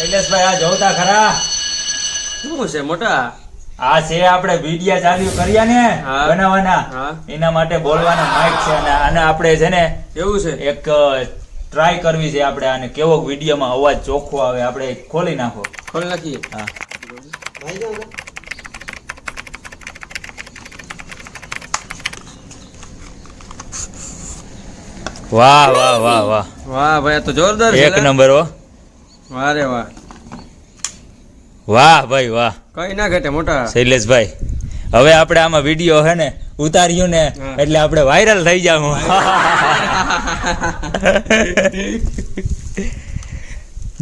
શૈલેષભાઈ આ જોતા ખરા શું છે મોટા? આ છે આપણે વિડિયા ચાલુ કર્યા ને હા. બનાવવાના હા. એના માટે બોલવાના માઇક છે અને આપણે છે ને એવું છે? એક ટ્રાય કરવી છે આપણે આને કેવો વિડિયોમાં અવાજ ચોખ્ખો આવે આપણે ખોલી નાખો. ખોલ નાખીએ. હા વાહ વાહ વાહ વાહ વાહ ભાઈ આ તો જોરદાર છે. એક નંબર હો. વાહ રે વાહ. વાહ ભાઈ વાહ કઈ ના ઘટે મોટા. શૈલેષભાઈ હવે આપણે આમાં વિડીયો હે ને ઉતાર્યું ને હા. એટલે આપણે વાયરલ થઈ જાવું.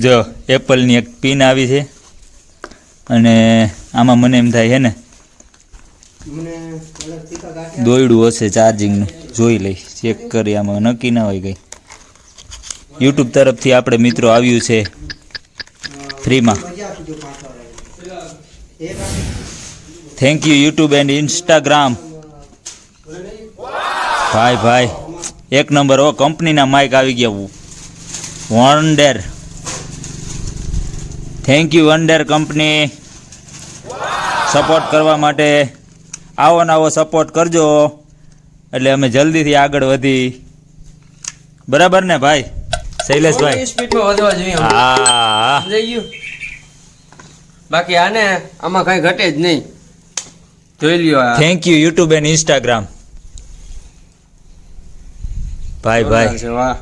જો એપલની એક પિન આવી છે અને આમાં મને એમ થાય છે ને દોયડું હશે ચાર્જિંગનું, જોઈ લઈ ચેક કરી, આમાં નક્કી ના હોય કઈ. યુટ્યુબ તરફથી આપણે મિત્રો આવ્યું છે ફ્રીમાં. Thank you YouTube and Instagram. ભાઈ ભાઈ એક નંબર હો, કંપનીના માઇક આવી ગયા. Wonder, thank you wonder company support કરવા માટે. આવો ને આવો સપોર્ટ કરજો એટલે અમે જલ્દીથી આગળ વધી. બરાબર ને ભાઈ શૈલેષભાઈ? સ્પીડમાં વધવા જોઈએ. હા સમજાઈ ગયું? બાકી આને આમાં કઈ ઘટે જ નહીં. જોઈ લ્યો આ. Thank you YouTube and Instagram. ભાઈ ભાઈ છે વાહ.